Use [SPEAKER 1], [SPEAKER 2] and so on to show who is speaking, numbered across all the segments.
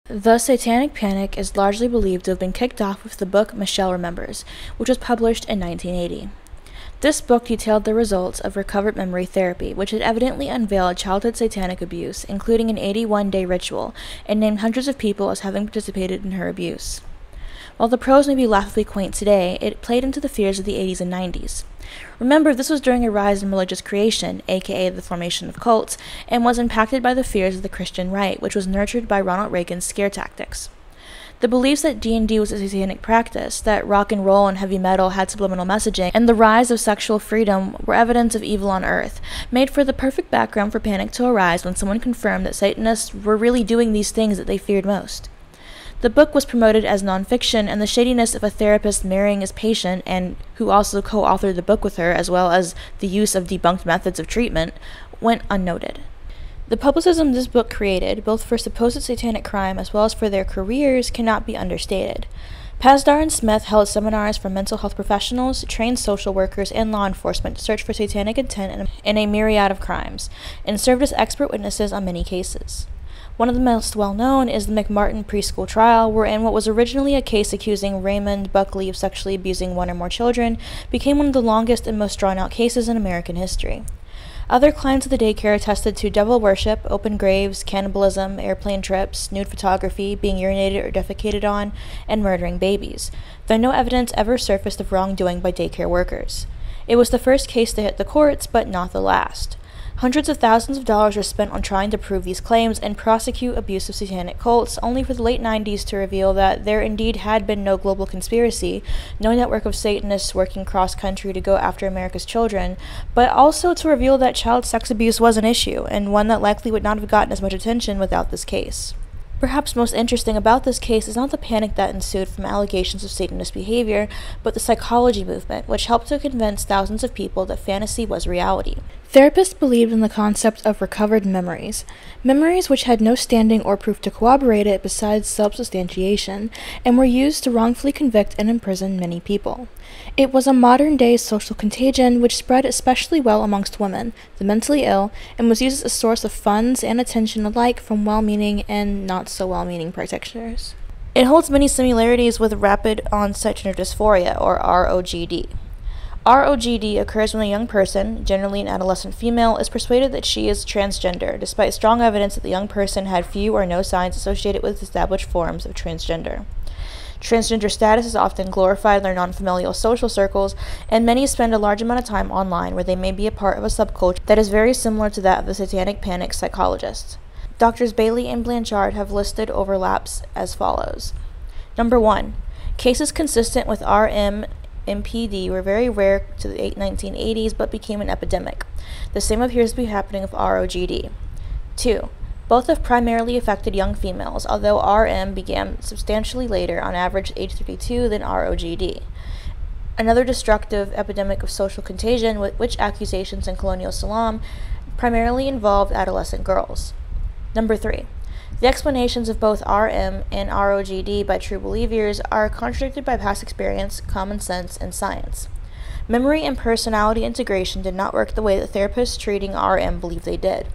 [SPEAKER 1] The Satanic Panic is largely believed to have been kicked off with the book Michelle Remembers, which was published in 1980. This book detailed the results of recovered memory therapy, which had evidently unveiled childhood satanic abuse, including an 81-day ritual, and named hundreds of people as having participated in her abuse. While the prose may be laughably quaint today, it played into the fears of the 80s and 90s. Remember, this was during a rise in religious creation, aka the formation of cults, and was impacted by the fears of the Christian right, which was nurtured by Ronald Reagan's scare tactics. The beliefs that D&D was a satanic practice, that rock and roll and heavy metal had subliminal messaging, and the rise of sexual freedom were evidence of evil on Earth, made for the perfect background for panic to arise when someone confirmed that Satanists were really doing these things that they feared most. The book was promoted as nonfiction, and the shadiness of a therapist marrying his patient, and who also co-authored the book with her, as well as the use of debunked methods of treatment, went unnoted. The publicism this book created, both for supposed satanic crime as well as for their careers, cannot be understated. Pasdar and Smith held seminars for mental health professionals, trained social workers, and law enforcement to search for satanic intent in a myriad of crimes, and served as expert witnesses on many cases. One of the most well-known is the McMartin preschool trial, wherein what was originally a case accusing Raymond Buckley of sexually abusing one or more children became one of the longest and most drawn-out cases in American history. Other clients of the daycare attested to devil worship, open graves, cannibalism, airplane trips, nude photography, being urinated or defecated on, and murdering babies, though no evidence ever surfaced of wrongdoing by daycare workers. It was the first case to hit the courts, but not the last. Hundreds of thousands of dollars were spent on trying to prove these claims and prosecute abusive satanic cults, only for the late 90s to reveal that there indeed had been no global conspiracy, no network of Satanists working cross-country to go after America's children, but also to reveal that child sex abuse was an issue, and one that likely would not have gotten as much attention without this case. Perhaps most interesting about this case is not the panic that ensued from allegations of Satanist behavior, but the psychology movement, which helped to convince thousands of people that fantasy was reality. Therapists believed in the concept of recovered memories which had no standing or proof to corroborate it besides self-substantiation, and were used to wrongfully convict and imprison many people. It was a modern-day social contagion which spread especially well amongst women, the mentally ill, and was used as a source of funds and attention alike from well-meaning and not-so-well-meaning practitioners. It holds many similarities with rapid onset gender dysphoria, or ROGD. ROGD occurs when a young person, generally an adolescent female, is persuaded that she is transgender, despite strong evidence that the young person had few or no signs associated with established forms of transgender. Transgender status is often glorified in their non-familial social circles, and many spend a large amount of time online where they may be a part of a subculture that is very similar to that of the Satanic Panic psychologists. Doctors Bailey and Blanchard have listed overlaps as follows. Number 1. Cases consistent with MPD were very rare to the 1980s but became an epidemic. The same appears to be happening with ROGD. 2. Both have primarily affected young females, although RM began substantially later, on average age 32, than ROGD. Another destructive epidemic of social contagion, witch accusations in colonial Salam, primarily involved adolescent girls. Number 3. The explanations of both RM and ROGD by true believers are contradicted by past experience, common sense, and science. Memory and personality integration did not work the way that therapists treating RM believed they did.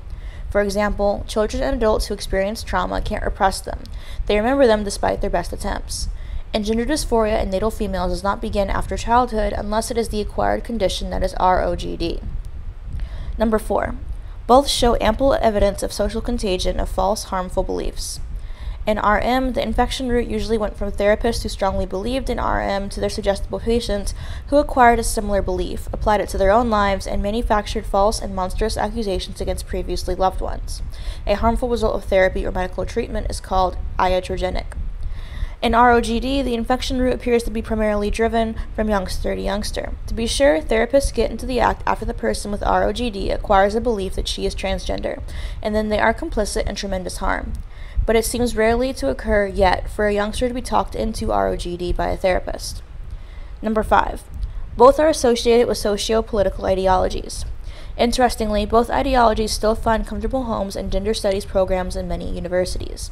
[SPEAKER 1] For example, children and adults who experience trauma can't repress them. They remember them despite their best attempts. And gender dysphoria in natal females does not begin after childhood unless it is the acquired condition that is ROGD. Number 4. Both show ample evidence of social contagion of false, harmful beliefs. In RM, the infection route usually went from therapists who strongly believed in RM to their suggestible patients who acquired a similar belief, applied it to their own lives, and manufactured false and monstrous accusations against previously loved ones. A harmful result of therapy or medical treatment is called iatrogenic. In ROGD, the infection route appears to be primarily driven from youngster to youngster. To be sure, therapists get into the act after the person with ROGD acquires a belief that she is transgender, and then they are complicit in tremendous harm. But it seems rarely to occur yet for a youngster to be talked into ROGD by a therapist. Number 5. Both are associated with socio-political ideologies. Interestingly, both ideologies still find comfortable homes in gender studies programs in many universities.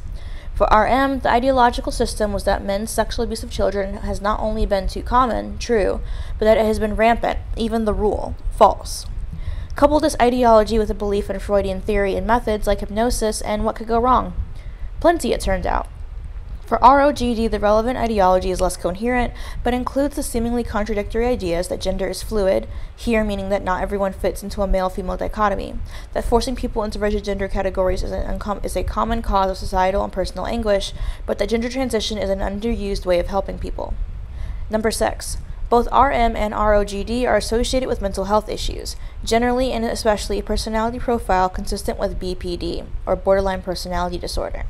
[SPEAKER 1] For RM, the ideological system was that men's sexual abuse of children has not only been too common, true, but that it has been rampant, even the rule, false. Couple this ideology with a belief in Freudian theory and methods like hypnosis, and what could go wrong? Plenty, it turned out. For ROGD, the relevant ideology is less coherent, but includes the seemingly contradictory ideas that gender is fluid, here meaning that not everyone fits into a male-female dichotomy, that forcing people into rigid gender categories is a common cause of societal and personal anguish, but that gender transition is an underused way of helping people. Number 6. Both RM and ROGD are associated with mental health issues, generally and especially a personality profile consistent with BPD, or borderline personality disorder.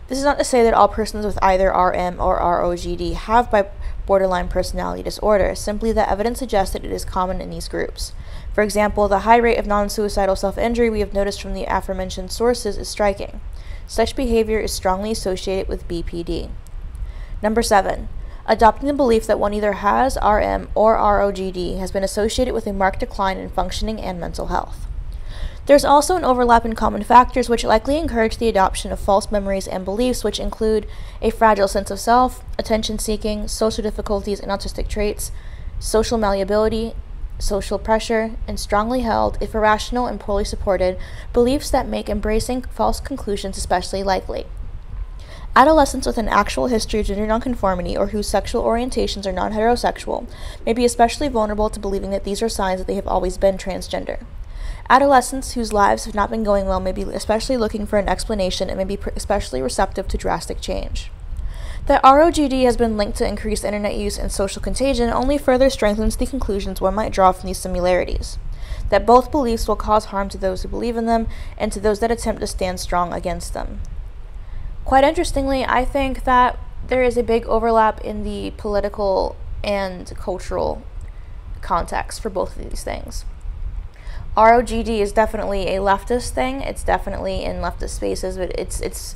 [SPEAKER 1] This is not to say that all persons with either RM or ROGD have borderline personality disorder, simply that evidence suggests that it is common in these groups. For example, the high rate of non-suicidal self-injury we have noticed from the aforementioned sources is striking. Such behavior is strongly associated with BPD. Number 7. Adopting the belief that one either has RM or ROGD has been associated with a marked decline in functioning and mental health. There's also an overlap in common factors which likely encourage the adoption of false memories and beliefs, which include a fragile sense of self, attention-seeking, social difficulties and autistic traits, social malleability, social pressure, and strongly held, if irrational and poorly supported, beliefs that make embracing false conclusions especially likely. Adolescents with an actual history of gender nonconformity or whose sexual orientations are non-heterosexual may be especially vulnerable to believing that these are signs that they have always been transgender. Adolescents whose lives have not been going well may be especially looking for an explanation and may be especially receptive to drastic change. That ROGD has been linked to increased internet use and social contagion only further strengthens the conclusions one might draw from these similarities. That both beliefs will cause harm to those who believe in them and to those that attempt to stand strong against them. Quite interestingly, I think that there is a big overlap in the political and cultural context for both of these things. ROGD is definitely a leftist thing. It's definitely in leftist spaces, but it's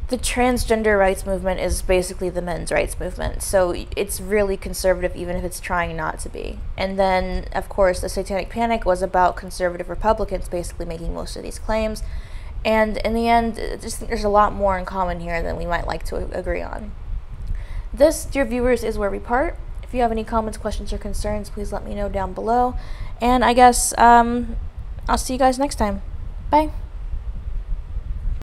[SPEAKER 1] the transgender rights movement is basically the men's rights movement. So it's really conservative, even if it's trying not to be. And then, of course, the Satanic Panic was about conservative Republicans basically making most of these claims. And in the end, I just think there's a lot more in common here than we might like to agree on. This, dear viewers, is where we part. If you have any comments, questions, or concerns, please let me know down below. And I guess I'll see you guys next time. Bye.